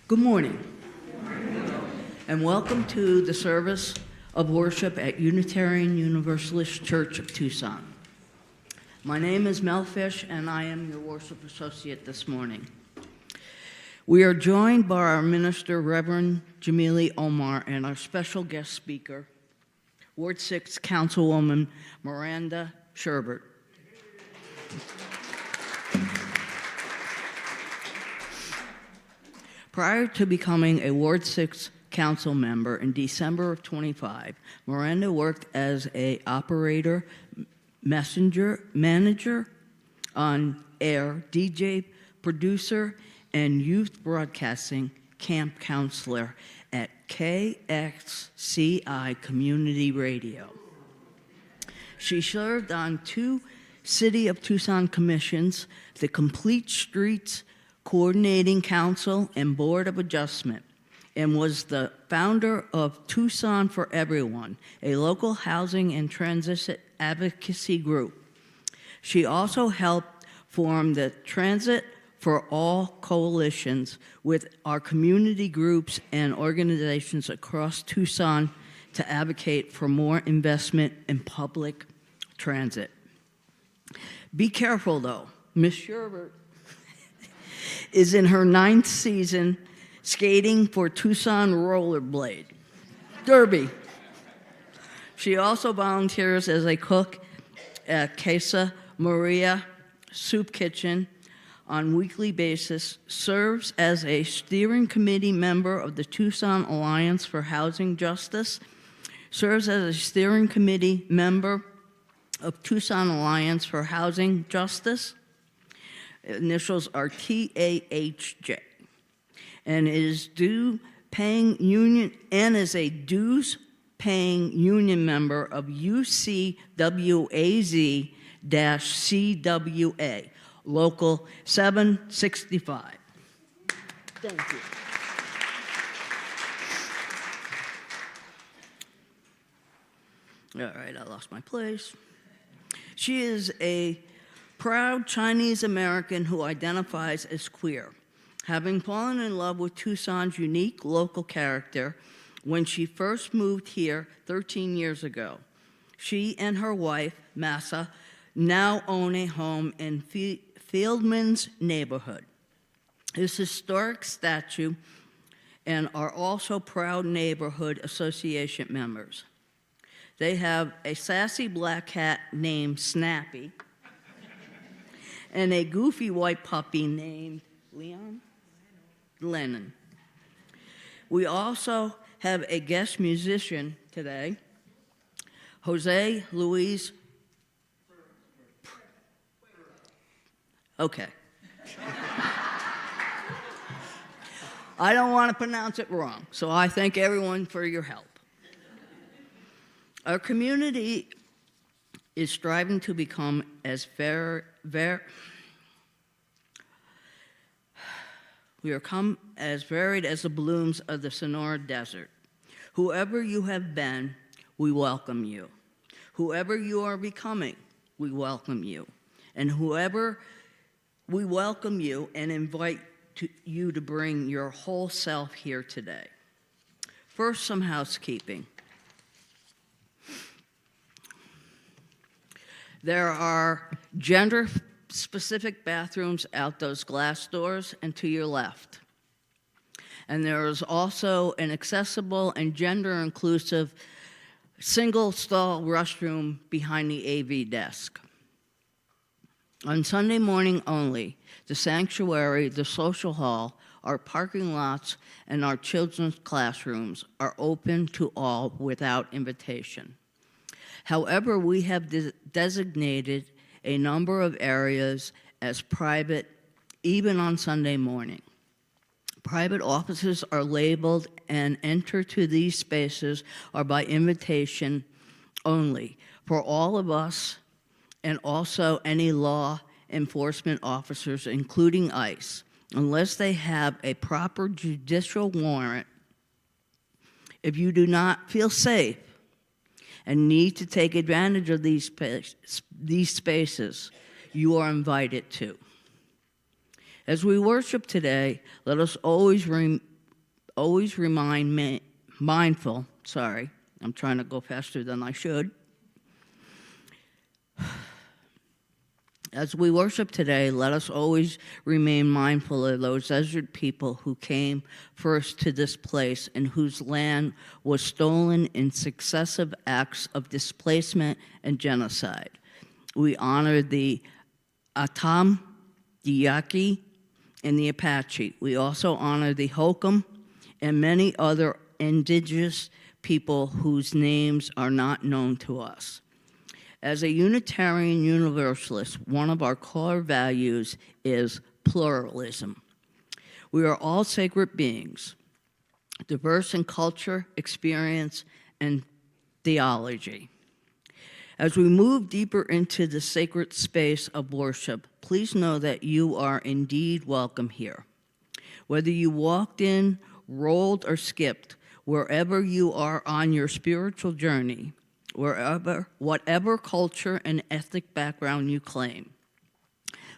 Good morning, and welcome to the service of worship at Unitarian Universalist Church of Tucson. My name is Mel Fish, and I am your worship associate this morning. We are joined by our minister, Reverend Jamili Omar, and our special guest speaker, Ward 6 Councilwoman Miranda Sherbert. Prior to becoming a Ward 6 council member in December of 25, Miranda worked as an operator, manager, on-air, DJ, producer, and youth broadcasting camp counselor at KXCI Community Radio. She served on 2 City of Tucson commissions, the Complete Streets Coordinating Council and Board of Adjustment, and was the founder of Tucson for Everyone, a local housing and transit advocacy group. She also helped form the Transit for All coalitions with our community groups and organizations across Tucson to advocate for more investment in public transit. Be careful, though. Ms. Sherbert is in her 9th season skating for Tucson Rollerblade Derby. She also volunteers as a cook at Casa Maria Soup Kitchen on weekly basis, serves as a steering committee member of the Tucson Alliance for Housing Justice, serves as a steering committee member of Tucson Alliance for Housing Justice, initials are TAHJ, and is a dues-paying union member of UCWAZ-CWA, Local 765. Thank you. All right, I lost my place. She is a proud Chinese American who identifies as queer, having fallen in love with Tucson's unique local character when she first moved here 13 years ago. She and her wife, Massa, now own a home in Fieldman's neighborhood. This historic statue and are also proud neighborhood association members. They have a sassy black cat named Snappy and a goofy white puppy named Lennon. We also have a guest musician today, Jose Luis. Okay. I don't want to pronounce it wrong, so I thank everyone for your help. Our community is striving to become as as varied as the blooms of the Sonora Desert. Whoever you have been, we welcome you. Whoever you are becoming, we welcome you. And we welcome you and invite you to bring your whole self here today. First, some housekeeping. There are gender-specific bathrooms out those glass doors and to your left. And there is also an accessible and gender-inclusive single-stall restroom behind the AV desk. On Sunday morning only, the sanctuary, the social hall, our parking lots, and our children's classrooms are open to all without invitation. However, we have designated a number of areas as private, even on Sunday morning. Private offices are labeled, and enter to these spaces are by invitation only for all of us and also any law enforcement officers, including ICE, unless they have a proper judicial warrant. If you do not feel safe and need to take advantage of these spaces, you are invited to. As we worship today, let us always always remain mindful. Sorry, I'm trying to go faster than I should. As we worship today, let us always remain mindful of those desert people who came first to this place and whose land was stolen in successive acts of displacement and genocide. We honor the Atam, the Yaqui, and the Apache. We also honor the Hokum and many other indigenous people whose names are not known to us. As a Unitarian Universalist, one of our core values is pluralism. We are all sacred beings, diverse in culture, experience, and theology. As we move deeper into the sacred space of worship, please know that you are indeed welcome here. Whether you walked in, rolled, or skipped, wherever you are on your spiritual journey, whatever culture and ethnic background you claim,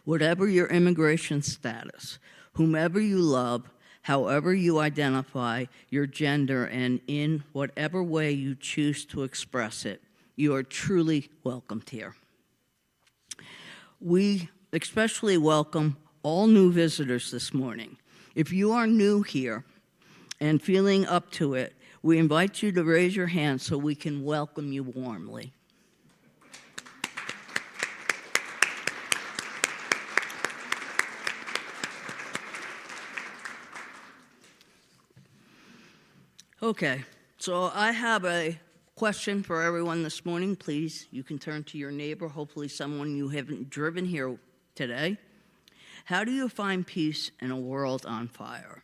whatever your immigration status, whomever you love, however you identify your gender, and in whatever way you choose to express it, you are truly welcomed here. We especially welcome all new visitors this morning. If you are new here and feeling up to it, we invite you to raise your hand so we can welcome you warmly. Okay, so I have a question for everyone this morning. Please, you can turn to your neighbor, hopefully someone you haven't driven here today. How do you find peace in a world on fire?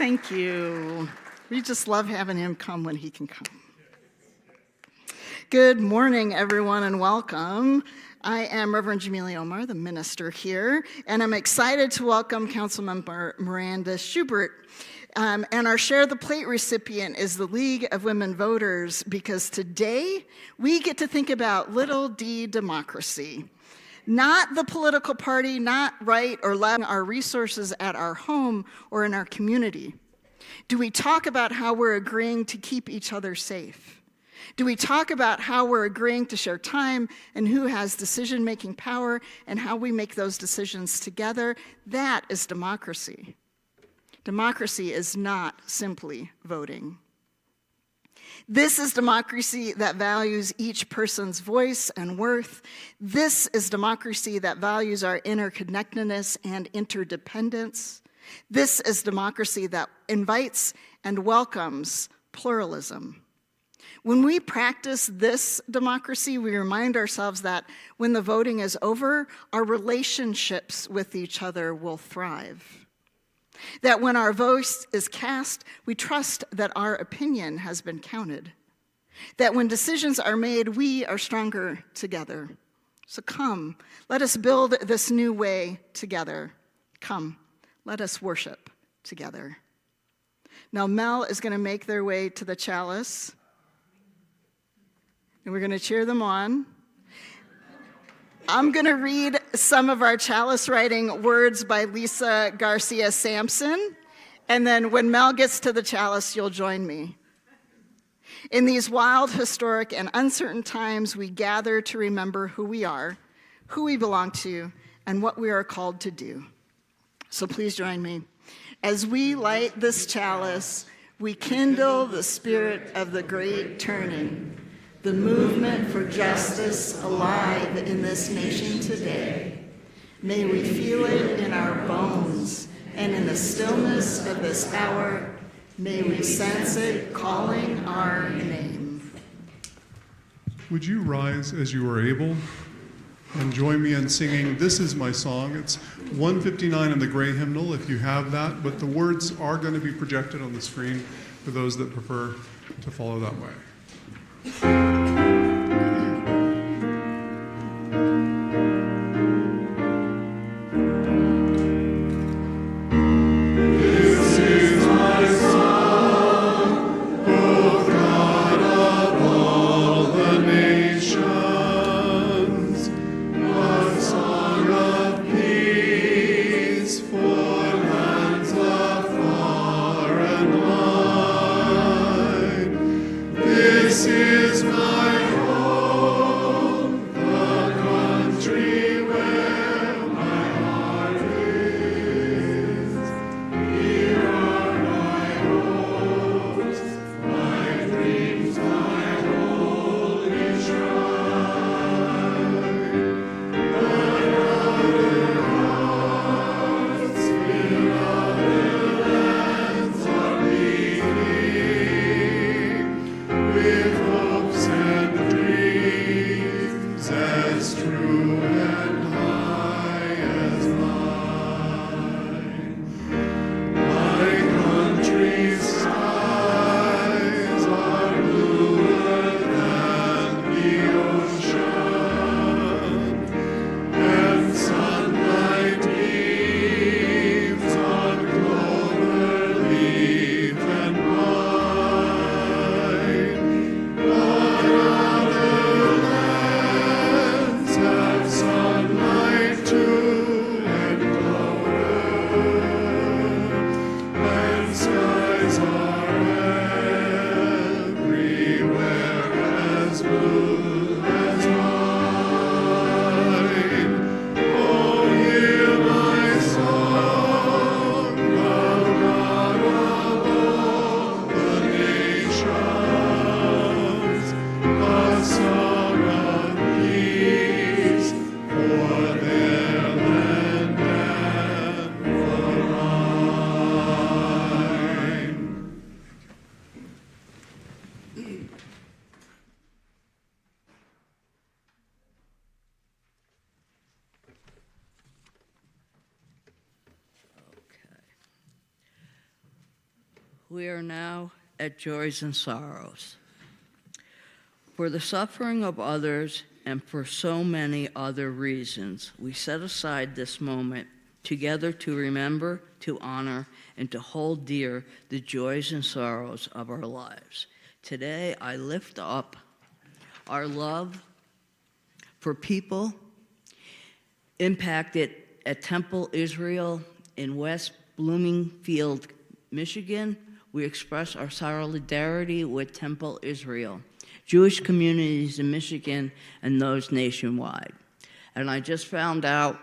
Thank you. We just love having him come when he can come. Good morning, everyone, and welcome. I am Reverend Jamila Omar, the minister here, and I'm excited to welcome Councilmember Miranda Schubert. And our Share the Plate recipient is the League of Women Voters, because today we get to think about little d democracy. Not the political party, not right or left, our resources at our home or in our community. Do we talk about how we're agreeing to keep each other safe? Do we talk about how we're agreeing to share time and who has decision-making power and how we make those decisions together? That is democracy. Democracy is not simply voting. This is democracy that values each person's voice and worth. This is democracy that values our interconnectedness and interdependence. This is democracy that invites and welcomes pluralism. When we practice this democracy, we remind ourselves that when the voting is over, our relationships with each other will thrive. That when our voice is cast, we trust that our opinion has been counted. That when decisions are made, we are stronger together. So come, let us build this new way together. Come, let us worship together. Now Mel is going to make their way to the chalice, and we're going to cheer them on. I'm going to read some of our chalice writing words by Lisa Garcia Sampson, and then when Mel gets to the chalice, you'll join me. In these wild, historic, and uncertain times, we gather to remember who we are, who we belong to, and what we are called to do. So please join me. As we light this chalice, we kindle the spirit of the great turning, the movement for justice alive in this nation today. May we feel it in our bones, and in the stillness of this hour, may we sense it calling our name. Would you rise as you are able and join me in singing This Is My Song? It's 159 in the gray hymnal if you have that, but the words are going to be projected on the screen for those that prefer to follow that way. With We are now at joys and sorrows. For the suffering of others and for so many other reasons, we set aside this moment together to remember, to honor, and to hold dear the joys and sorrows of our lives. Today, I lift up our love for people impacted at Temple Israel in West Bloomingfield, Michigan. We express our solidarity with Temple Israel, Jewish communities in Michigan, and those nationwide. And I just found out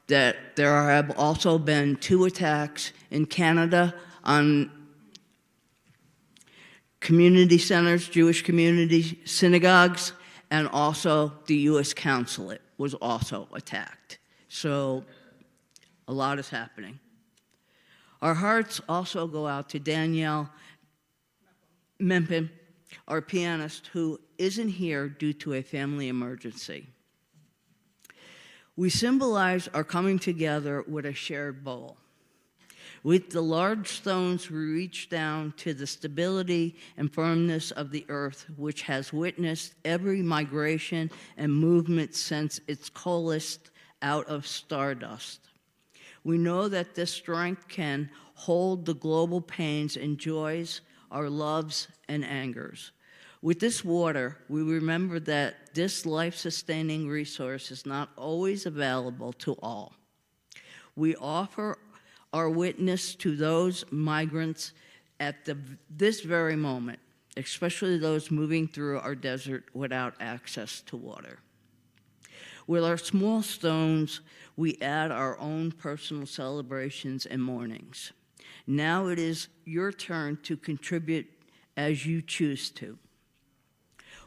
that there have also been 2 attacks in Canada on community centers, Jewish community synagogues, and also the U.S. consulate was also attacked. So a lot is happening. Our hearts also go out to Danielle Mempin, our pianist, who isn't here due to a family emergency. We symbolize our coming together with a shared bowl. With the large stones, we reach down to the stability and firmness of the earth, which has witnessed every migration and movement since its coalesced out of stardust. We know that this strength can hold the global pains and joys, our loves and angers. With this water, we remember that this life-sustaining resource is not always available to all. We offer our witness to those migrants at this very moment, especially those moving through our desert without access to water. With our small stones, we add our own personal celebrations and mournings. Now it is your turn to contribute as you choose to.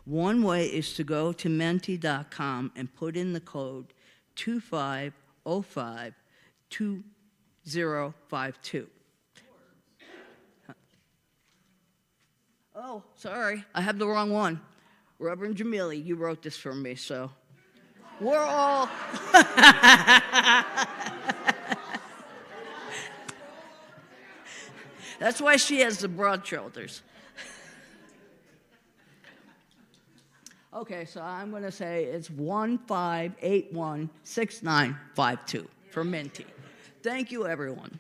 One way is to go to menti.com and put in the code 25052052. Oh, sorry, I have the wrong one. Reverend Jamili, you wrote this for me, so we're all... That's why she has the broad shoulders. Okay, so I'm going to say it's 15816952 for Minty. Thank you, everyone.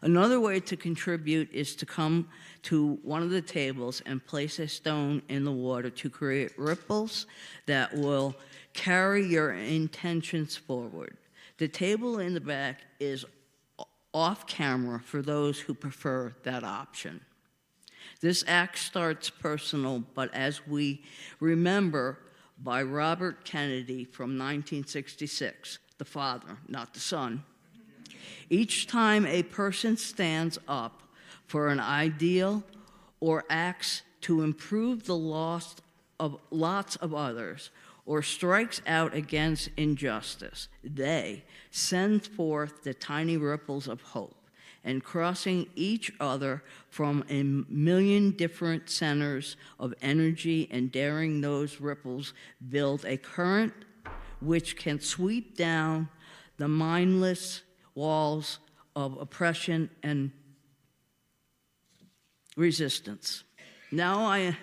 Another way to contribute is to come to one of the tables and place a stone in the water to create ripples that will carry your intentions forward. The table in the back is off camera for those who prefer that option. This act starts personal, but as we remember by Robert Kennedy from 1966, the father, not the son. Each time a person stands up for an ideal or acts to improve the lots of others or strikes out against injustice, they send forth the tiny ripples of hope, and crossing each other from a million different centers of energy and daring those ripples build a current which can sweep down the mindless walls of oppression and resistance. Now I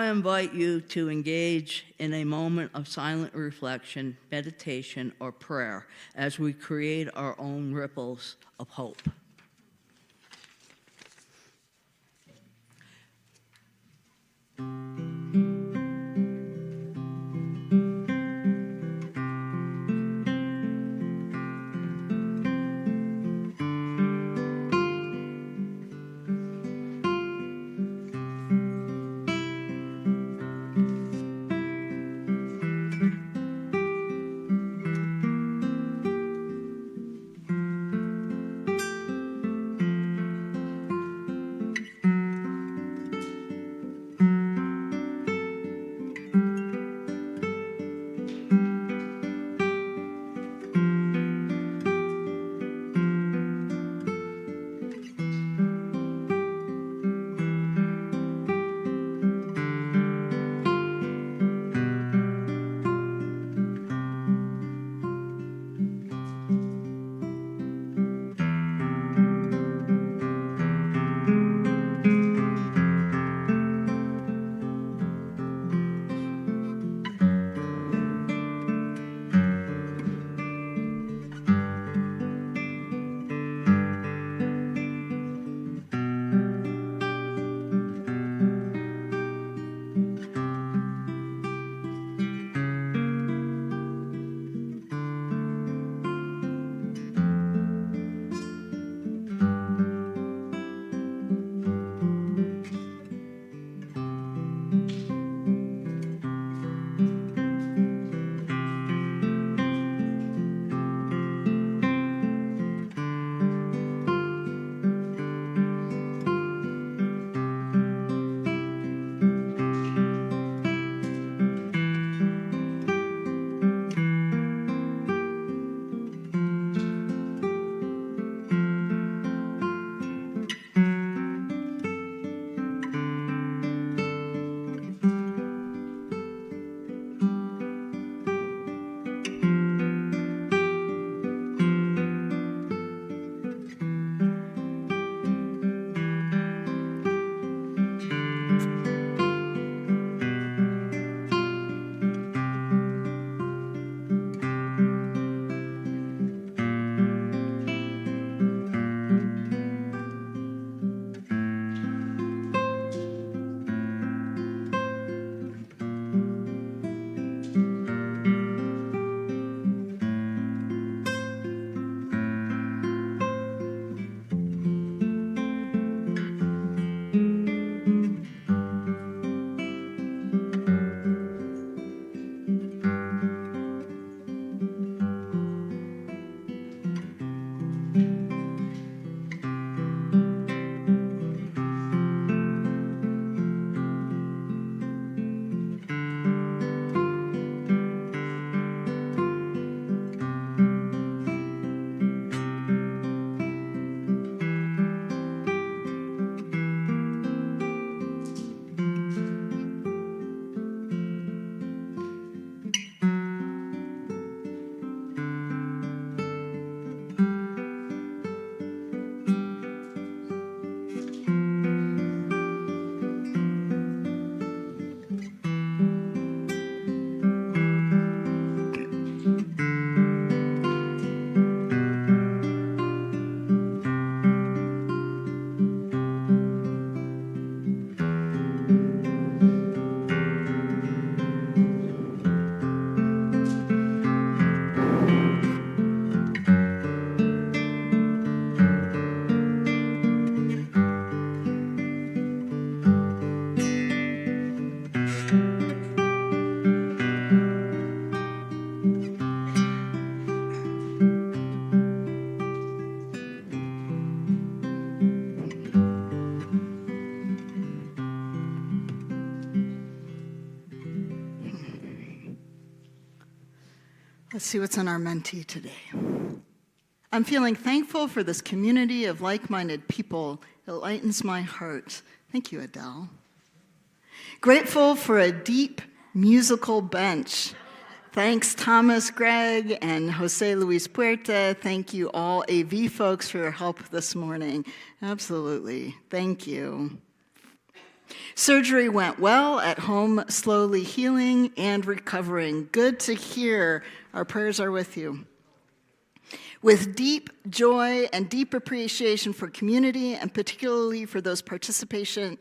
invite you to engage in a moment of silent reflection, meditation, or prayer as we create our own ripples of hope. Let's see what's in our mentee today. I'm feeling thankful for this community of like-minded people. It lightens my heart. Thank you, Adele. Grateful for a deep musical bench. Thanks, Thomas, Greg, and Jose Luis Puerta. Thank you all AV folks for your help this morning. Absolutely. Thank you. Surgery went well, at home, slowly healing and recovering. Good to hear. Our prayers are with you. With deep joy and deep appreciation for community, and particularly for those participating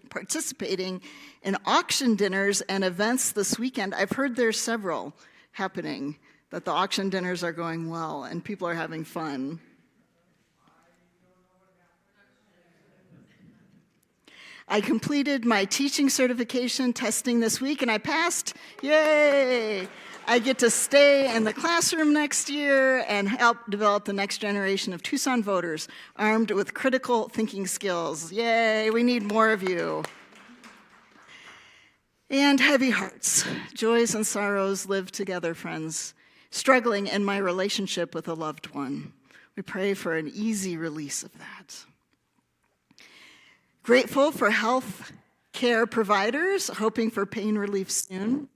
in auction dinners and events this weekend. I've heard there's several happening, that the auction dinners are going well and people are having fun. I completed my teaching certification testing this week and I passed. Yay! I get to stay in the classroom next year and help develop the next generation of Tucson voters armed with critical thinking skills. Yay, we need more of you. And heavy hearts, joys and sorrows live together, friends, struggling in my relationship with a loved one. We pray for an easy release of that. Grateful for health care providers, hoping for pain relief soon.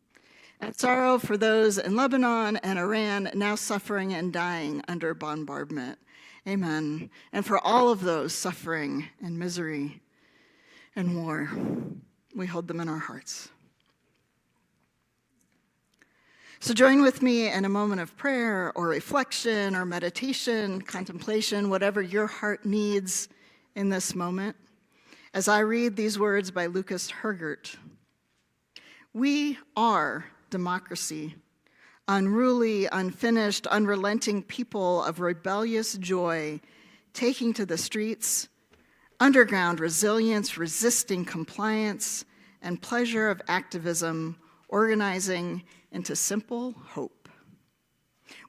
And sorrow for those in Lebanon and Iran now suffering and dying under bombardment. Amen. And for all of those suffering and misery and war, we hold them in our hearts. So join with me in a moment of prayer or reflection or meditation, contemplation, whatever your heart needs in this moment, as I read these words by Lucas Hergert. We are democracy, unruly, unfinished, unrelenting people of rebellious joy, taking to the streets, underground resilience, resisting compliance, and pleasure of activism, organizing into simple hope.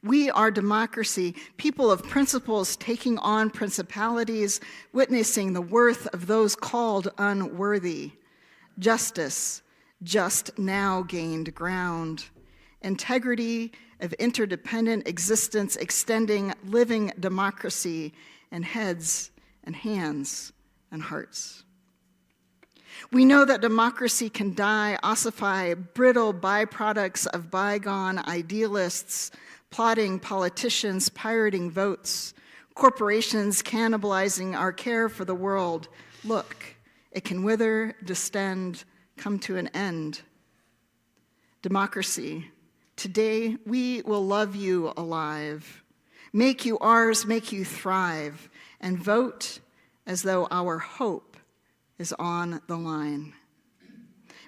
We are democracy, people of principles taking on principalities, witnessing the worth of those called unworthy, justice, just now gained ground, integrity of interdependent existence extending living democracy in heads and hands and hearts. We know that democracy can die, ossify, brittle byproducts of bygone idealists, plotting politicians, pirating votes, corporations cannibalizing our care for the world. Look, it can wither, distend, come to an end. Democracy, today we will love you alive, make you ours, make you thrive, and vote as though our hope is on the line.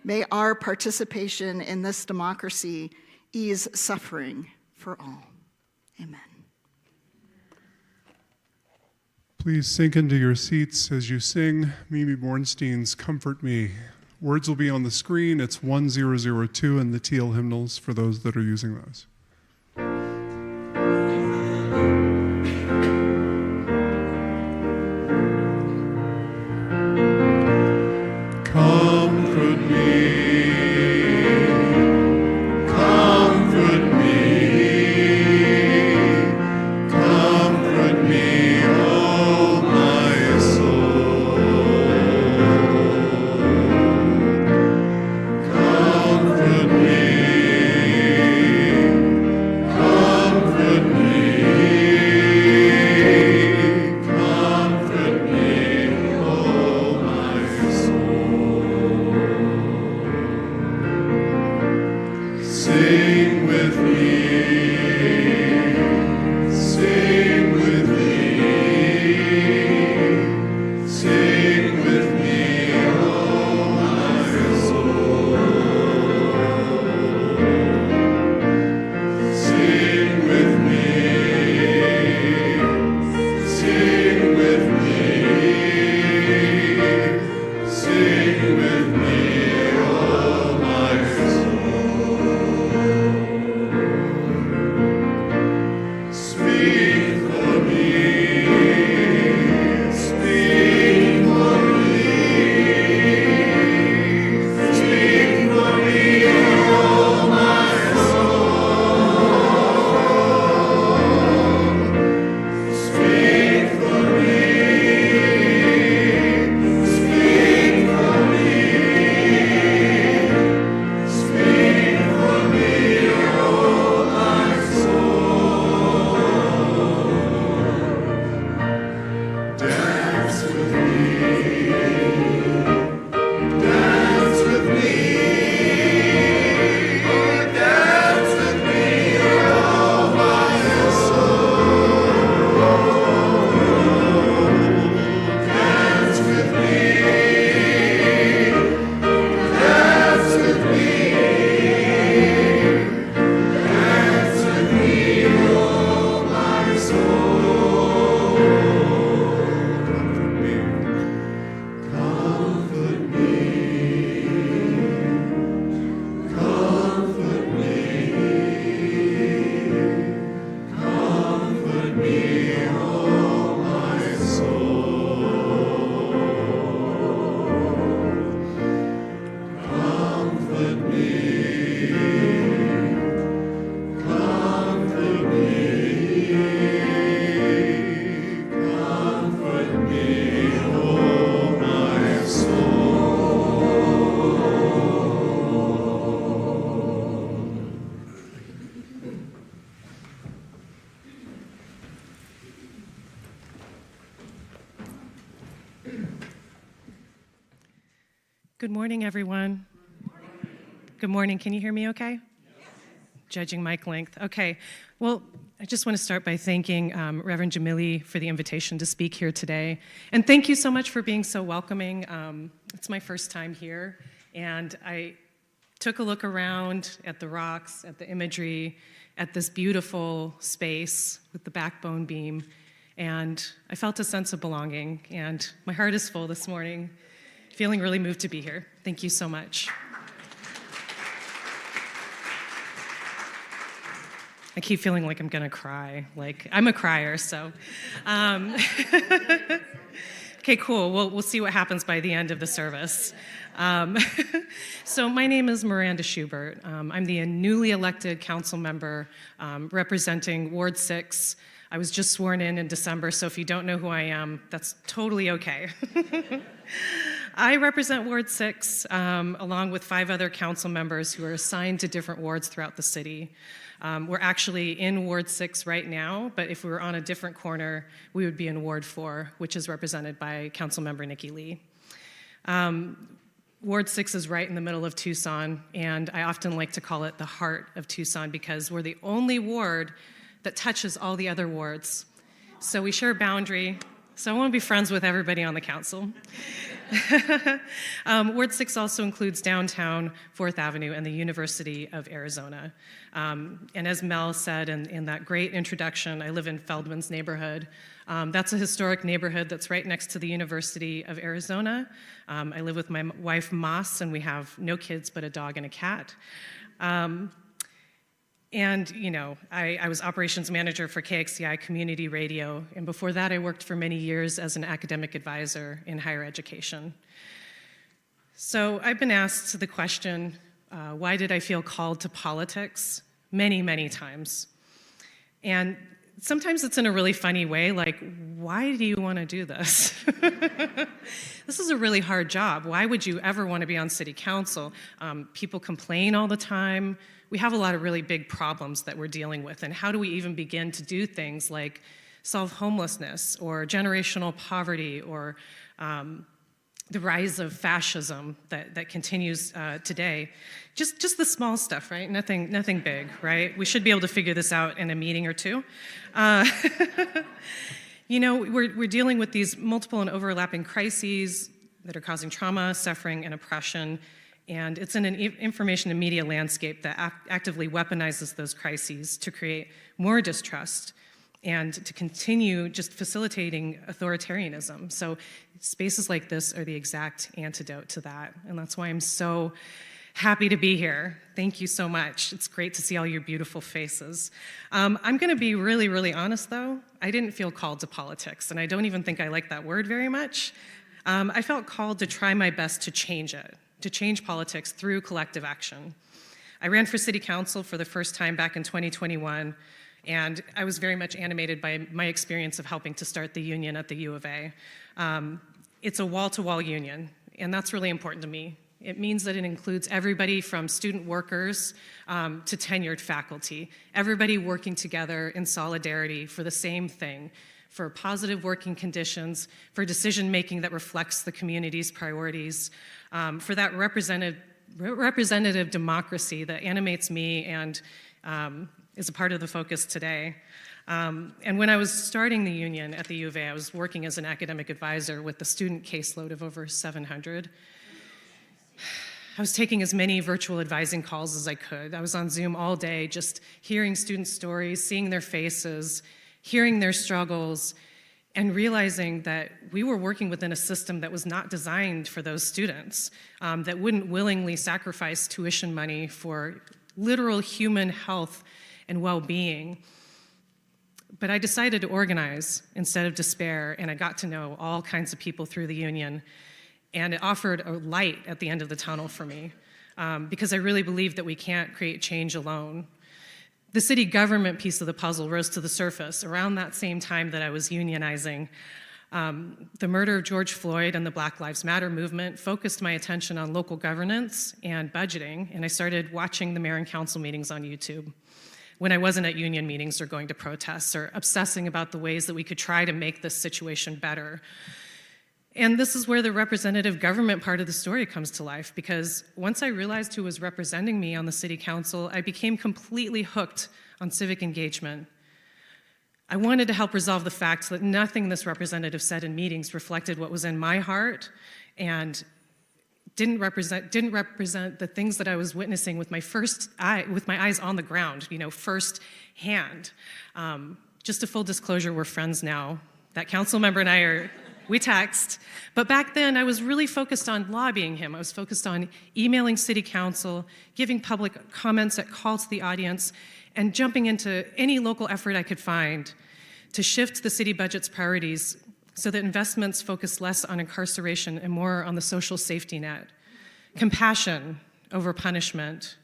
May our participation in this democracy ease suffering for all. Amen. Please sink into your seats as you sing Mimi Bornstein's Comfort Me. Words will be on the screen. It's 1002 in the teal hymnals for those that are using those. Comfort me, comfort me, comfort me, oh my soul. Comfort me, Good morning, everyone. Good morning. Can you hear me okay? Judging mic length. Okay. Well, I just want to start by thanking Reverend Jamili for the invitation to speak here today. And thank you so much for being so welcoming. It's my first time here, and I took a look around at the rocks, at the imagery, at this beautiful space with the backbone beam, and I felt a sense of belonging, and my heart is full this morning. Feeling really moved to be here. Thank you so much. I keep feeling like I'm gonna cry. Like, I'm a crier, so. Okay, cool. We'll see what happens by the end of the service. So my name is Miranda Schubert. I'm the newly elected council member representing Ward 6. I was just sworn in December, so if you don't know who I am, that's totally okay. I represent Ward 6 along with 5 other council members who are assigned to different wards throughout the city. We're actually in Ward 6 right now, but if we were on a different corner, we would be in Ward 4, which is represented by Councilmember Nikki Lee. Ward 6 is right in the middle of Tucson, and I often like to call it the heart of Tucson because we're the only ward that touches all the other wards. So we share a boundary, so I want to be friends with everybody on the council. Ward 6 also includes downtown, 4th Avenue, and the University of Arizona. And as Mel said in that great introduction, I live in Feldman's neighborhood. That's a historic neighborhood that's right next to the University of Arizona. I live with my wife, Moss, and we have no kids but a dog and a cat. And, you know, I was operations manager for KXCI Community Radio, and before that I worked for many years as an academic advisor in higher education. So I've been asked the question, why did I feel called to politics? Many, many times. And sometimes it's in a really funny way, like, why do you want to do this? This is a really hard job. Why would you ever want to be on city council? People complain all the time. We have a lot of really big problems that we're dealing with, and how do we even begin to do things like solve homelessness or generational poverty or the rise of fascism that continues today? Just the small stuff, right? Nothing big, right? We should be able to figure this out in a meeting or two. You know, we're dealing with these multiple and overlapping crises that are causing trauma, suffering, and oppression. And it's in an information and media landscape that actively weaponizes those crises to create more distrust and to continue just facilitating authoritarianism. So spaces like this are the exact antidote to that. And that's why I'm so happy to be here. Thank you so much. It's great to see all your beautiful faces. I'm going to be really, really honest, though. I didn't feel called to politics, and I don't even think I like that word very much. I felt called to try my best to change it, to change politics through collective action. I ran for city council for the first time back in 2021, and I was very much animated by my experience of helping to start the union at the U of A. It's a wall-to-wall union, and that's really important to me. It means that it includes everybody from student workers to tenured faculty, everybody working together in solidarity for the same thing, for positive working conditions, for decision-making that reflects the community's priorities, for that representative democracy that animates me and is a part of the focus today. And when I was starting the union at the U of A, I was working as an academic advisor with a student caseload of over 700. I was taking as many virtual advising calls as I could. I was on Zoom all day, just hearing students' stories, seeing their faces, hearing their struggles, and realizing that we were working within a system that was not designed for those students, that wouldn't willingly sacrifice tuition money for literal human health and well-being. But I decided to organize instead of despair, and I got to know all kinds of people through the union, and it offered a light at the end of the tunnel for me, because I really believe that we can't create change alone. The city government piece of the puzzle rose to the surface around that same time that I was unionizing. The murder of George Floyd and the Black Lives Matter movement focused my attention on local governance and budgeting, and I started watching the mayor and council meetings on YouTube when I wasn't at union meetings or going to protests or obsessing about the ways that we could try to make this situation better. And this is where the representative government part of the story comes to life, because once I realized who was representing me on the city council, I became completely hooked on civic engagement. I wanted to help resolve the fact that nothing this representative said in meetings reflected what was in my heart and didn't represent the things that I was witnessing with my eyes on the ground, first hand. Just a full disclosure, we're friends now. That council member and we text. But back then, I was really focused on lobbying him. I was focused on emailing city council, giving public comments at call to the audience, and jumping into any local effort I could find to shift the city budget's priorities so that investments focus less on incarceration and more on the social safety net. Compassion over punishment.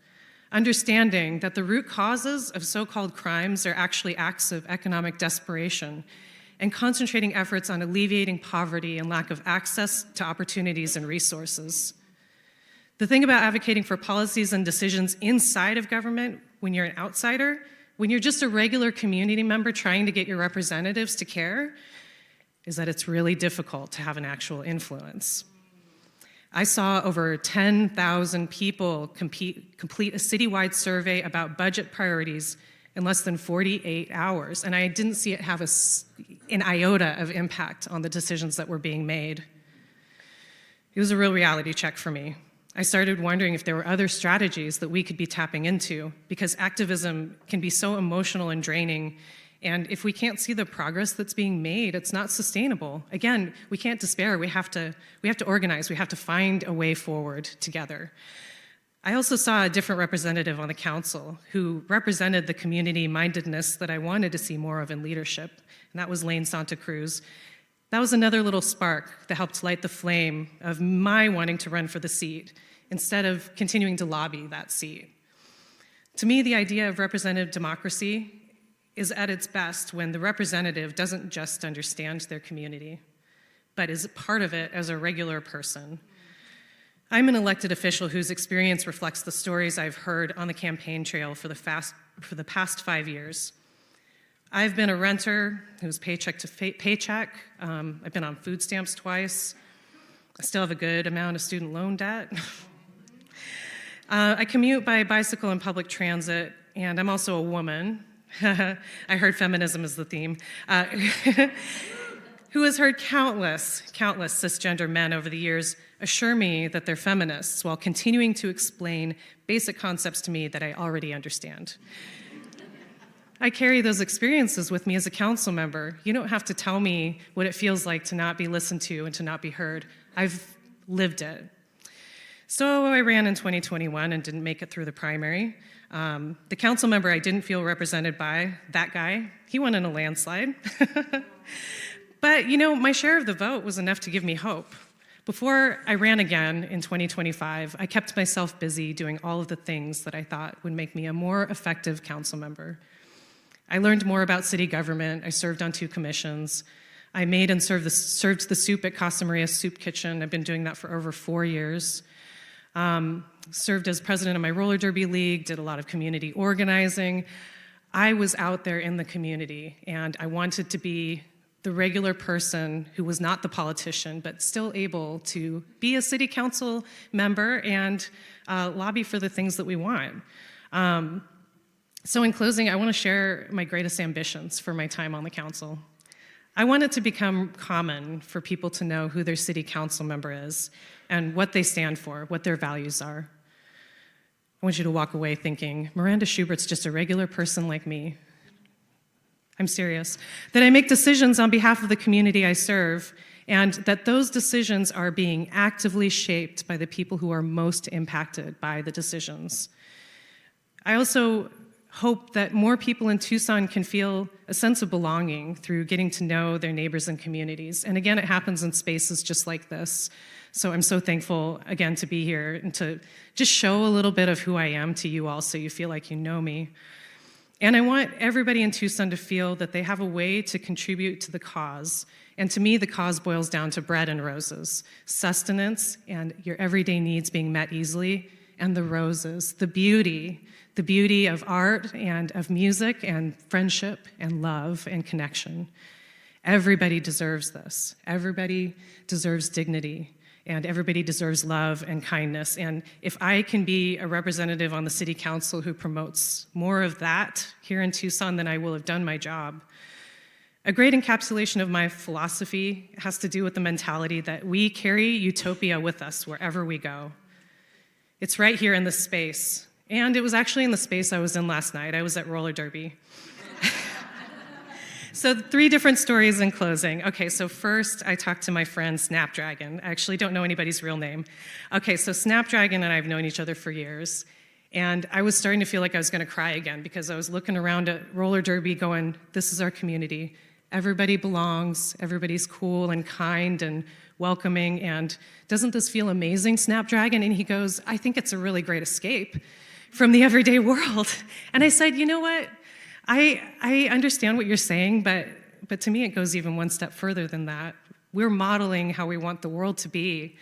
Understanding that the root causes of so-called crimes are actually acts of economic desperation, and concentrating efforts on alleviating poverty and lack of access to opportunities and resources. The thing about advocating for policies and decisions inside of government when you're an outsider, when you're just a regular community member trying to get your representatives to care, is that it's really difficult to have an actual influence. I saw over 10,000 people complete a citywide survey about budget priorities in less than 48 hours, and I didn't see it have an iota of impact on the decisions that were being made. It was a real reality check for me. I started wondering if there were other strategies that we could be tapping into, because activism can be so emotional and draining, and if we can't see the progress that's being made, it's not sustainable. Again, we can't despair. We have to organize. We have to find a way forward together. I also saw a different representative on the council who represented the community mindedness that I wanted to see more of in leadership, and that was Lane Santa Cruz. That was another little spark that helped light the flame of my wanting to run for the seat instead of continuing to lobby that seat. To me, the idea of representative democracy is at its best when the representative doesn't just understand their community, but is part of it as a regular person. I'm an elected official whose experience reflects the stories I've heard on the campaign trail for the past 5 years. I've been a renter who's paycheck to paycheck. I've been on food stamps twice. I still have a good amount of student loan debt. I commute by bicycle and public transit, and I'm also a woman. I heard feminism is the theme. Who has heard countless cisgender men over the years assure me that they're feminists while continuing to explain basic concepts to me that I already understand. I carry those experiences with me as a council member. You don't have to tell me what it feels like to not be listened to and to not be heard. I've lived it. So I ran in 2021 and didn't make it through the primary. The council member I didn't feel represented by, that guy, he won in a landslide. But my share of the vote was enough to give me hope. Before I ran again in 2025, I kept myself busy doing all of the things that I thought would make me a more effective council member. I learned more about city government. I served on 2 commissions. I made and served the soup at Casa Maria Soup Kitchen. I've been doing that for over 4 years. Served as president of my roller derby league, did a lot of community organizing. I was out there in the community, and I wanted to be the regular person who was not the politician, but still able to be a city council member and lobby for the things that we want. So in closing, I want to share my greatest ambitions for my time on the council. I want it to become common for people to know who their city council member is and what they stand for, what their values are. I want you to walk away thinking, Miranda Schubert's just a regular person like me. I'm serious. That I make decisions on behalf of the community I serve, and that those decisions are being actively shaped by the people who are most impacted by the decisions. I also hope that more people in Tucson can feel a sense of belonging through getting to know their neighbors and communities. And again, it happens in spaces just like this. So I'm so thankful, again, to be here and to just show a little bit of who I am to you all so you feel like you know me. And I want everybody in Tucson to feel that they have a way to contribute to the cause. And to me, the cause boils down to bread and roses, sustenance and your everyday needs being met easily, and the roses, the beauty of art and of music and friendship and love and connection. Everybody deserves this. Everybody deserves dignity, and everybody deserves love and kindness. And if I can be a representative on the city council who promotes more of that here in Tucson, then I will have done my job. A great encapsulation of my philosophy has to do with the mentality that we carry utopia with us wherever we go. It's right here in this space. And it was actually in the space I was in last night. I was at roller derby. So 3 different stories in closing. Okay, so first I talked to my friend Snapdragon. I actually don't know anybody's real name. Okay, so Snapdragon and I have known each other for years. And I was starting to feel like I was gonna cry again because I was looking around at roller derby going, this is our community. Everybody belongs, everybody's cool and kind and welcoming, and doesn't this feel amazing, Snapdragon? And he goes, I think it's a really great escape from the everyday world. And I said, you know what? I understand what you're saying, but to me it goes even one step further than that. We're modeling how we want the world to be.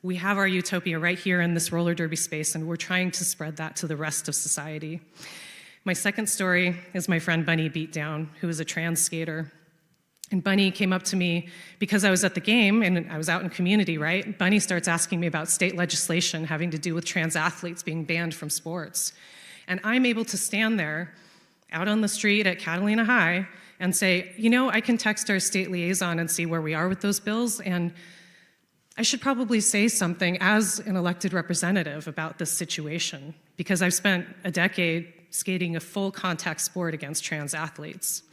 We have our utopia right here in this roller derby space, and we're trying to spread that to the rest of society. My second story is my friend Bunny Beatdown, who is a trans skater. And Bunny came up to me because I was at the game and I was out in community, right? Bunny starts asking me about state legislation having to do with trans athletes being banned from sports. And I'm able to stand there out on the street at Catalina High and say, you know, I can text our state liaison and see where we are with those bills, and I should probably say something as an elected representative about this situation, because I've spent a decade skating a full contact sport against trans athletes.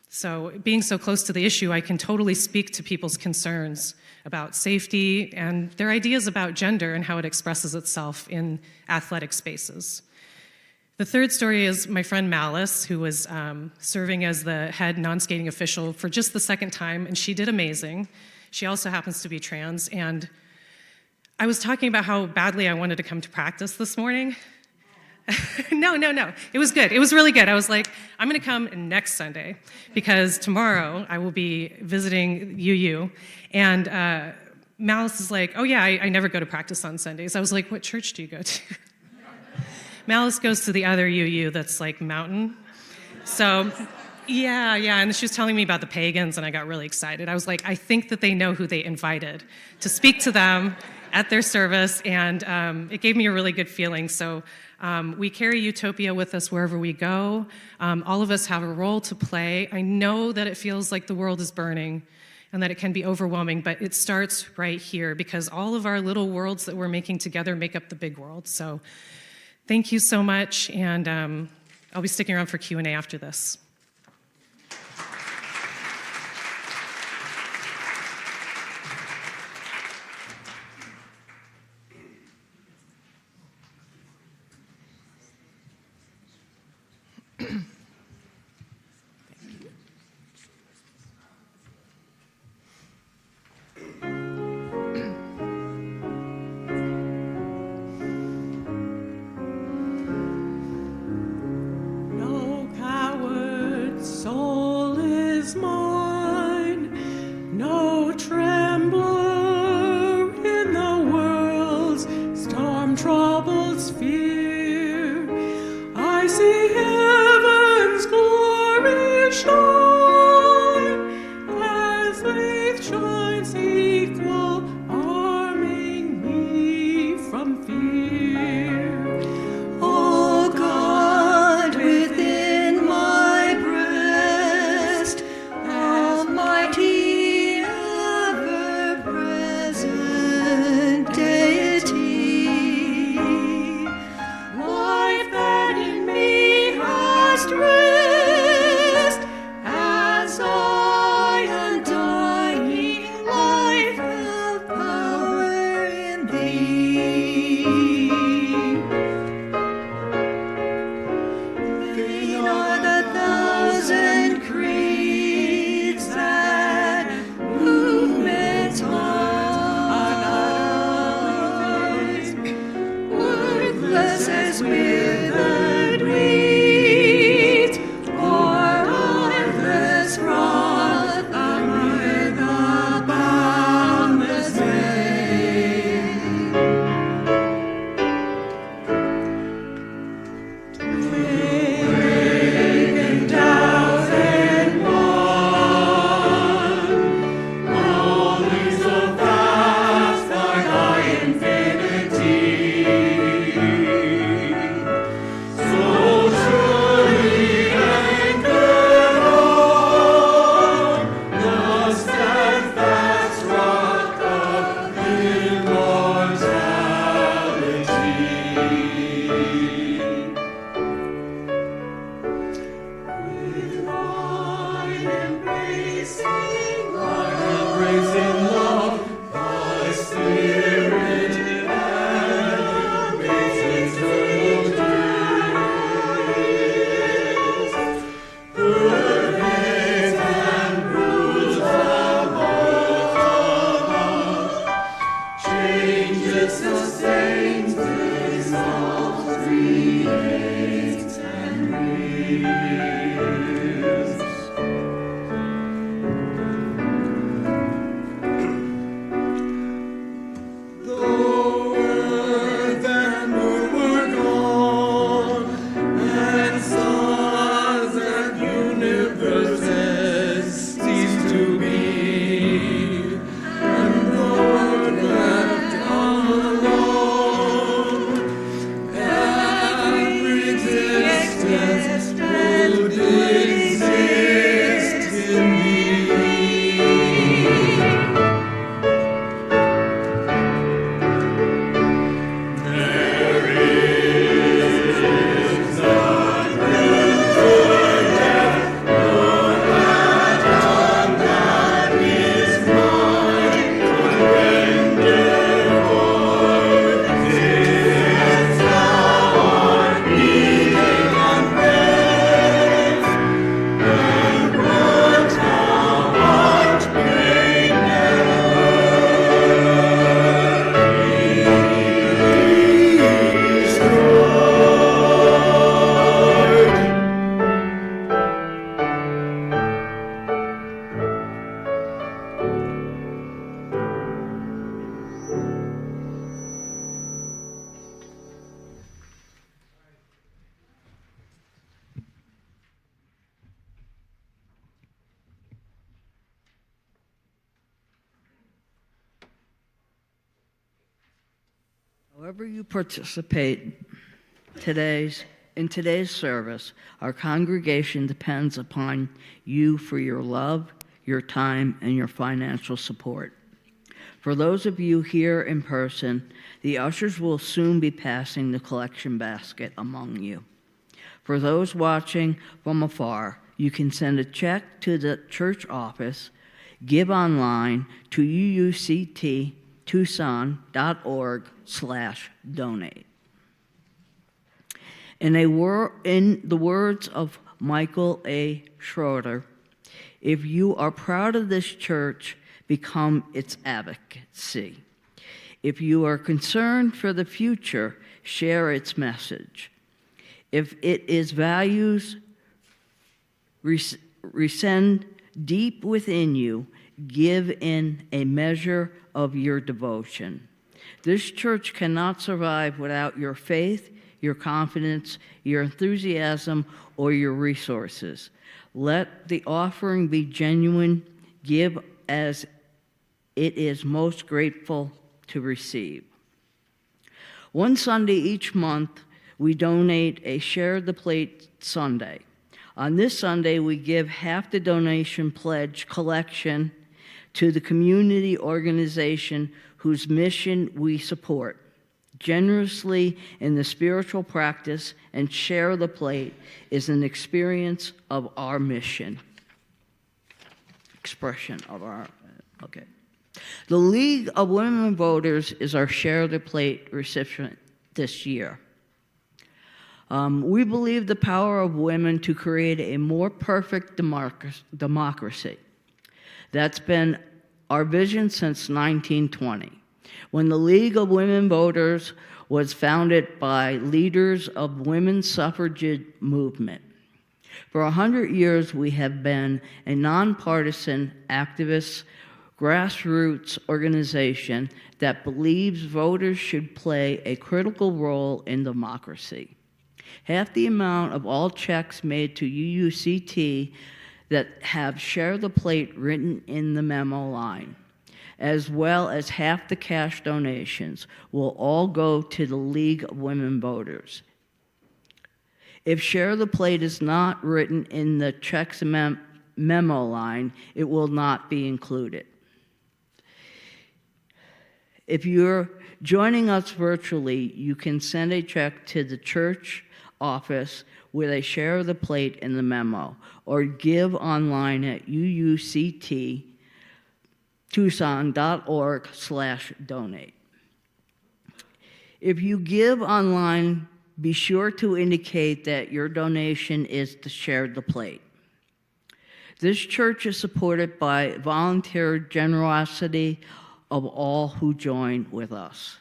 So being so close to the issue, I can totally speak to people's concerns about safety and their ideas about gender and how it expresses itself in athletic spaces. The third story is my friend Malice, who was serving as the head non-skating official for just the second time, and she did amazing. She also happens to be trans, and I was talking about how badly I wanted to come to practice this morning. No. It was good. It was really good. I was like, I'm going to come next Sunday because tomorrow I will be visiting UU. And Malice is like, oh, yeah, I never go to practice on Sundays. I was like, what church do you go to? Malice goes to the other UU that's like mountain. So, yeah. And she was telling me about the pagans, and I got really excited. I was like, I think that they know who they invited to speak to them at their service, and it gave me a really good feeling. So we carry utopia with us wherever we go. All of us have a role to play. I know that it feels like the world is burning and that it can be overwhelming, but it starts right here because all of our little worlds that we're making together make up the big world. So thank you so much, and I'll be sticking around for Q&A after this. No coward However you participate in today's service, our congregation depends upon you for your love, your time, and your financial support. For those of you here in person, the ushers will soon be passing the collection basket among you. For those watching from afar, you can send a check to the church office, give online to uucttucson.org/donate. In the words of Michael A. Schroeder, if you are proud of this church, become its advocacy. If you are concerned for the future, share its message. If it is values rescend deep within you, give in a measure of your devotion. This church cannot survive without your faith, your confidence, your enthusiasm, or your resources. Let the offering be genuine. Give as it is most grateful to receive. One Sunday each month, we donate a Share the Plate Sunday. On this Sunday, we give half the donation pledge collection to the community organization whose mission we support. Generously in the spiritual practice and Share the Plate is an experience of our mission. Expression of our, okay. The League of Women Voters is our Share the Plate recipient this year. We believe the power of women to create a more perfect democracy. That's been our vision since 1920, when the League of Women Voters was founded by leaders of women's suffrage movement. For 100 years, we have been a nonpartisan, activist, grassroots organization that believes voters should play a critical role in democracy. Half the amount of all checks made to UUCT that have Share the Plate written in the memo line, as well as half the cash donations, will all go to the League of Women Voters. If Share the Plate is not written in the checks memo line, it will not be included. If you're joining us virtually, you can send a check to the church office with a Share the Plate in the memo, or give online at uucttucson.org/donate. If you give online, be sure to indicate that your donation is to Share the Plate. This church is supported by volunteer generosity of all who join with us.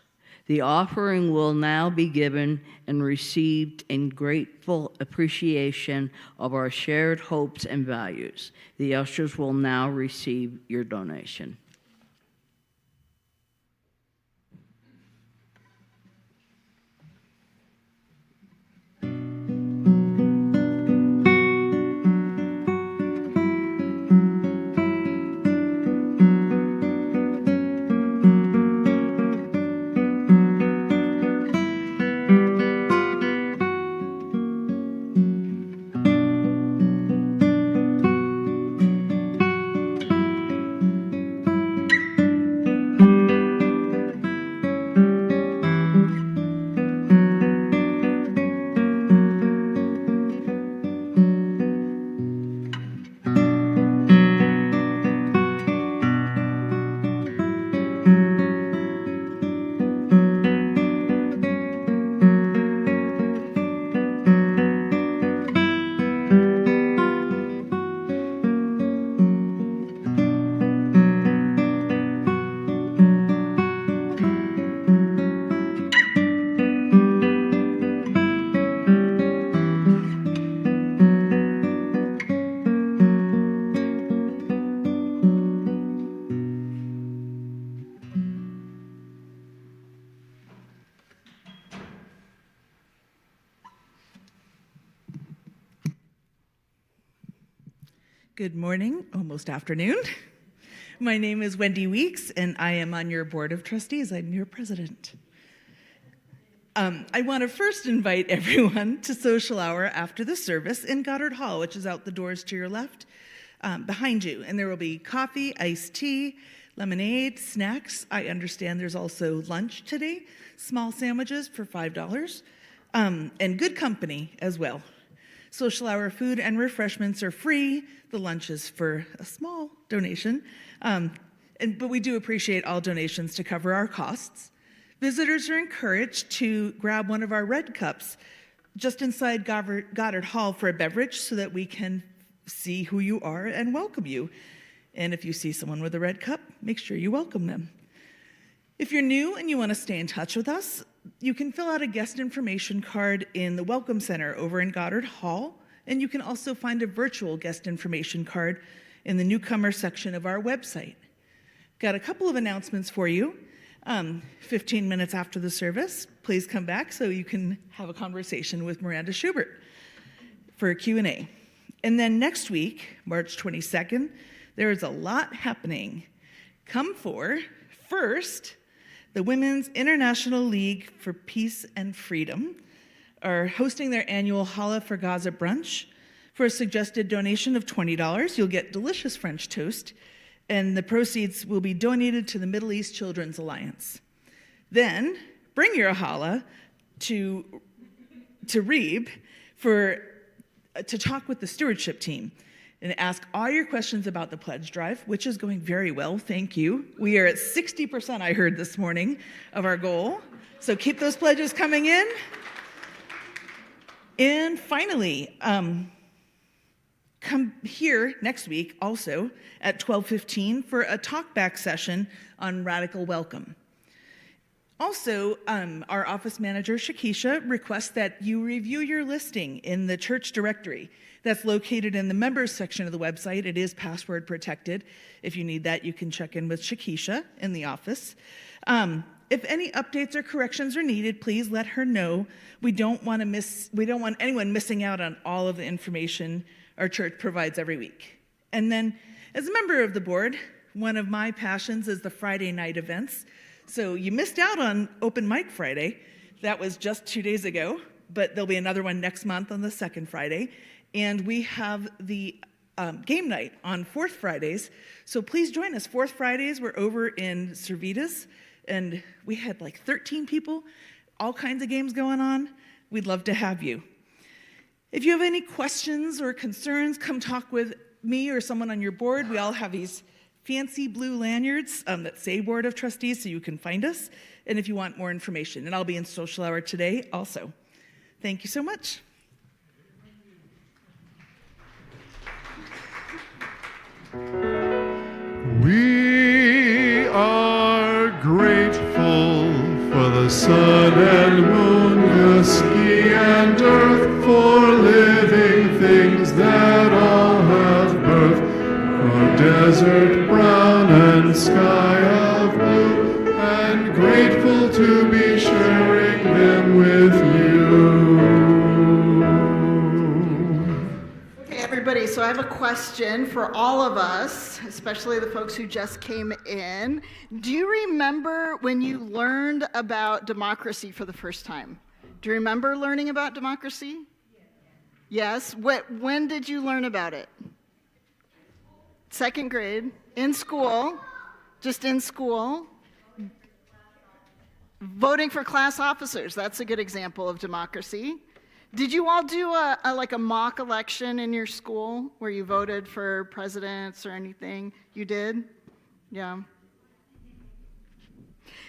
The offering will now be given and received in grateful appreciation of our shared hopes and values. The ushers will now receive your donation. Good morning, almost afternoon. My name is Wendy Weeks, and I am on your board of trustees. I'm your president. I want to first invite everyone to social hour after the service in Goddard Hall, which is out the doors to your left, behind you. And there will be coffee, iced tea, lemonade, snacks. I understand there's also lunch today, small sandwiches for $5, and good company as well. Social hour food and refreshments are free. The lunch is for a small donation, but we do appreciate all donations to cover our costs. Visitors are encouraged to grab one of our red cups just inside Goddard Hall for a beverage so that we can see who you are and welcome you. And if you see someone with a red cup, make sure you welcome them. If you're new and you want to stay in touch with us, you can fill out a guest information card in the Welcome Center over in Goddard Hall, and you can also find a virtual guest information card in the newcomer section of our website. Got a couple of announcements for you. 15 minutes after the service, please come back so you can have a conversation with Miranda Schubert for a Q&A. And then next week, March 22nd, there is a lot happening. Come for, first, the Women's International League for Peace and Freedom are hosting their annual Challah for Gaza brunch. For a suggested donation of $20, you'll get delicious French toast, and the proceeds will be donated to the Middle East Children's Alliance. Then, bring your challah to Reeb to talk with the stewardship team and ask all your questions about the pledge drive, which is going very well, thank you. We are at 60%, I heard this morning, of our goal. So keep those pledges coming in. And finally, come here next week also at 12:15 for a talkback session on radical welcome. Also, our office manager, Shakisha, requests that you review your listing in the church directory that's located in the members section of the website. It is password protected. If you need that, you can check in with Shakisha in the office. If any updates or corrections are needed, please let her know. We don't want anyone missing out on all of the information our church provides every week. And then, as a member of the board, one of my passions is the Friday night events. So you missed out on Open Mic Friday. That was just 2 days ago, but there'll be another one next month on the second Friday. And we have the game night on fourth Fridays. So please join us. Fourth Fridays, we're over in Cervitas, and we had like 13 people, all kinds of games going on. We'd love to have you. If you have any questions or concerns, come talk with me or someone on your board. We all have these fancy blue lanyards that say Board of Trustees, so you can find us. And if you want more information, and I'll be in social hour today also. Thank you so much. We are grateful for the sun and moon, the sea and earth, for living things that all have birth, for desert brown and sky of blue, and grateful to be sharing them with you. Hey everybody, so I have a question for all of us, especially the folks who just came in. Do you remember when you learned about democracy for the first time? Do you remember learning about democracy? Yes. When did you learn about it? Second grade. In school. Just in school. Voting for class officers. That's a good example of democracy. Did you all do a mock election in your school where you voted for presidents or anything? You did? Yeah.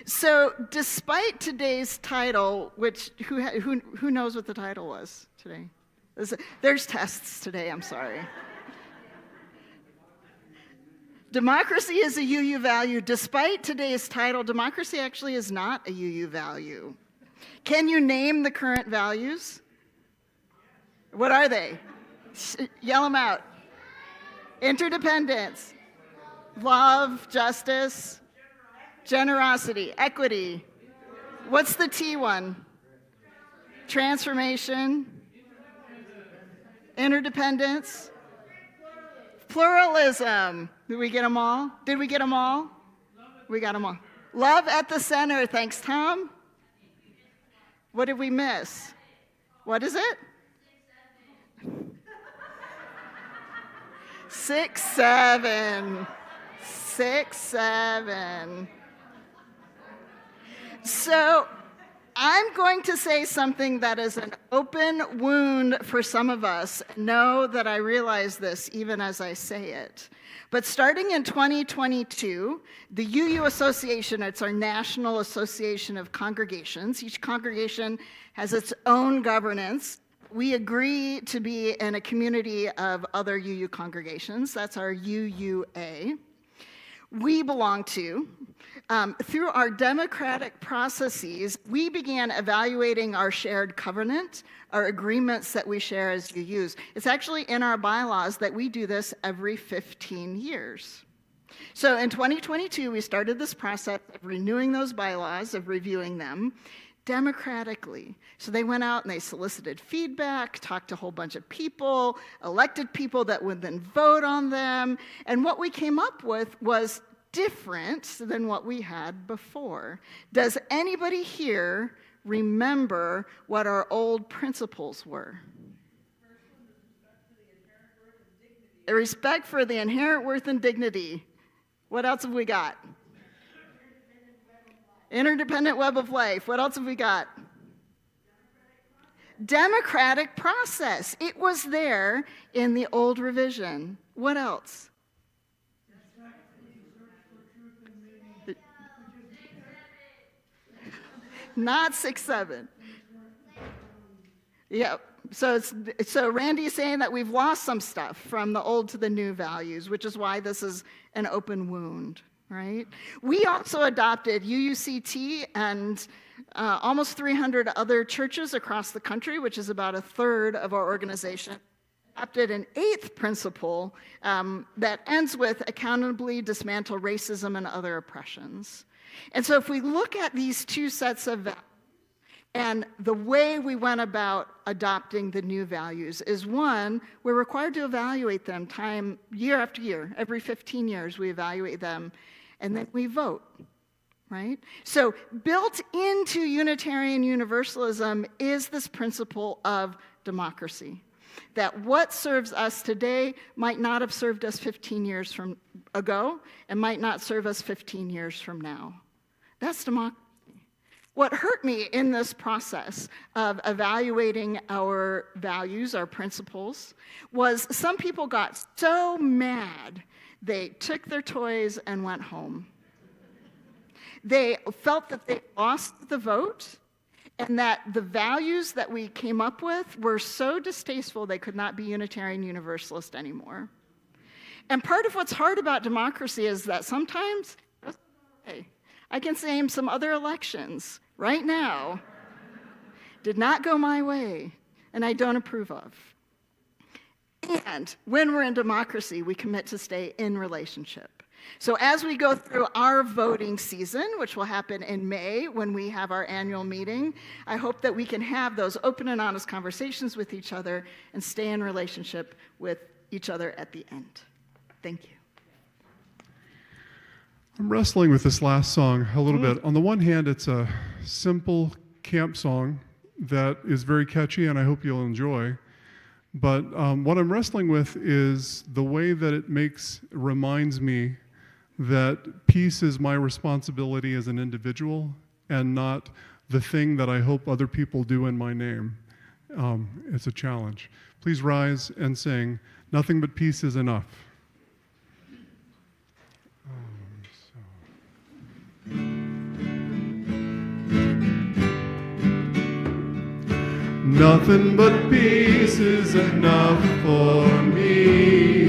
So despite today's title, which who knows what the title was today? There's tests today, I'm sorry. Democracy is a UU value. Despite today's title, democracy actually is not a UU value. Can you name the current values? What are they? Yell them out. Interdependence, love, justice, generosity, equity. What's the T one? Transformation, interdependence, pluralism. Did we get them all? Did we get them all? We got them all. Love at the center. Thanks, Tom. What did we miss? What is it? 6, 7. 6, 7. So I'm going to say something that is an open wound for some of us. Know that I realize this even as I say it. But starting in 2022, the UU Association, it's our National Association of Congregations. Each congregation has its own governance. We agree to be in a community of other UU congregations. That's our UUA. We belong to. Through our democratic processes, we began evaluating our shared covenant, our agreements that we share as UUs. It's actually in our bylaws that we do this every 15 years. So in 2022, we started this process of renewing those bylaws, of reviewing them democratically. So they went out and they solicited feedback, talked to a whole bunch of people, elected people that would then vote on them. And what we came up with was different than what we had before. Does anybody here remember what our old principles were? Respect for the inherent worth and dignity. What else have we got? Interdependent web of life. What else have we got? Democratic process. It was there in the old revision. What else? Not 6, 7. Yep. So Randy is saying that we've lost some stuff from the old to the new values, which is why this is an open wound, right? We also adopted UUCT and almost 300 other churches across the country, which is about a third of our organization, adopted an 8th principle that ends with accountably dismantle racism and other oppressions. And so if we look at these two sets of values, and the way we went about adopting the new values is, one, we're required to evaluate them year after year. Every 15 years we evaluate them, and then we vote, right? So built into Unitarian Universalism is this principle of democracy, that what serves us today might not have served us 15 years ago and might not serve us 15 years from now. That's democracy. What hurt me in this process of evaluating our values, our principles, was some people got so mad they took their toys and went home. They felt that they lost the vote and that the values that we came up with were so distasteful they could not be Unitarian Universalist anymore. And part of what's hard about democracy is that sometimes, I can name some other elections right now did not go my way and I don't approve of. And when we're in democracy, we commit to stay in relationship. So as we go through our voting season, which will happen in May when we have our annual meeting, I hope that we can have those open and honest conversations with each other and stay in relationship with each other at the end. Thank you. I'm wrestling with this last song a little bit. On the one hand, it's a simple camp song that is very catchy and I hope you'll enjoy. But what I'm wrestling with is the way that it reminds me that peace is my responsibility as an individual and not the thing that I hope other people do in my name. It's a challenge. Please rise and sing, "Nothing But Peace Is Enough." Nothing but peace is enough for me.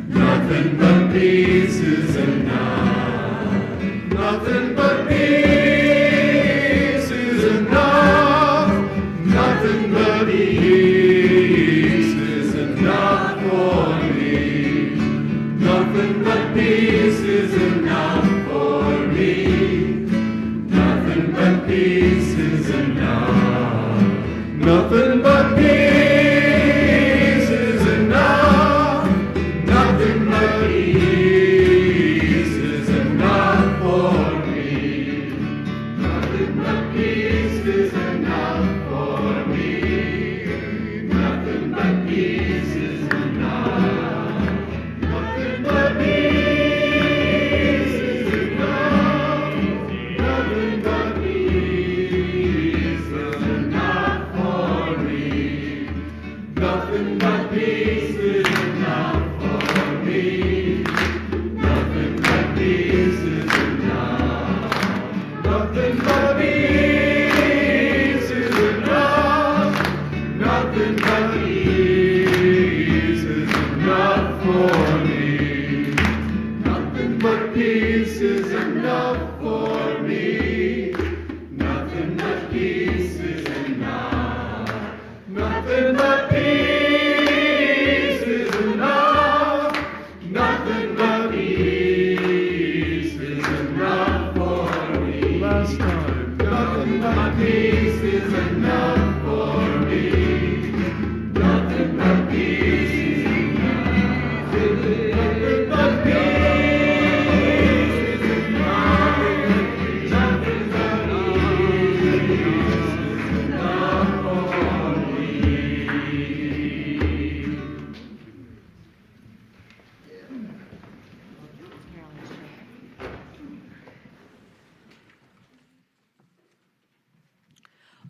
Nothing but peace is enough. Nothing but peace is enough. Nothing but peace is enough for me. Nothing but peace is enough for me. Nothing but peace is enough. Nothing but peace is enough. Nothing but peace is enough for me. Nothing but peace is enough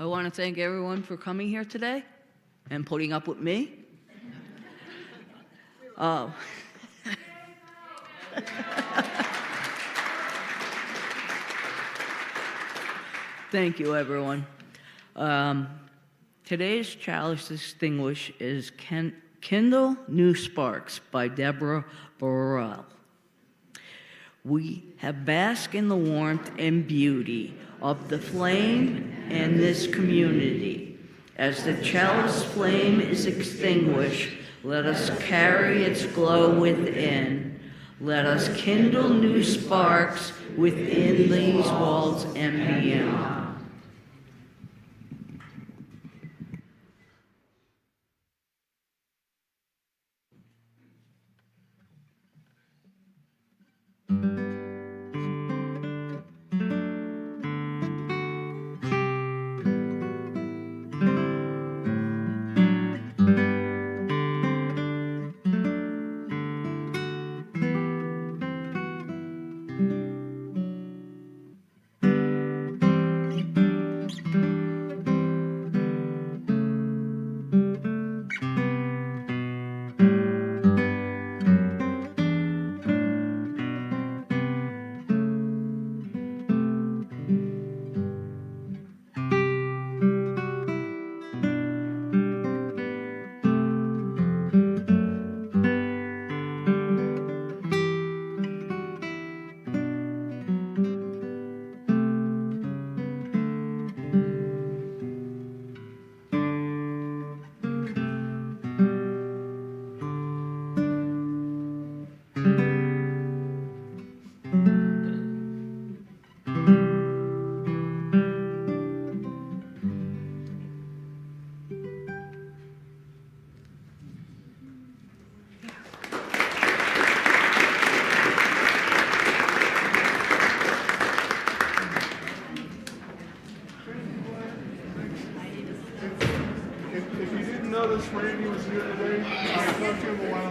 I want to thank everyone for coming here today and putting up with me. Thank you, everyone. Today's challenge distinguished is Kindle New Sparks by Deborah Burrell. We have basked in the warmth and beauty of the flame in this community. As the chalice flame is extinguished, let us carry its glow within. Let us kindle new sparks within these walls and beyond. Notice Randy was here today. I talked to him a while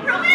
Rowan,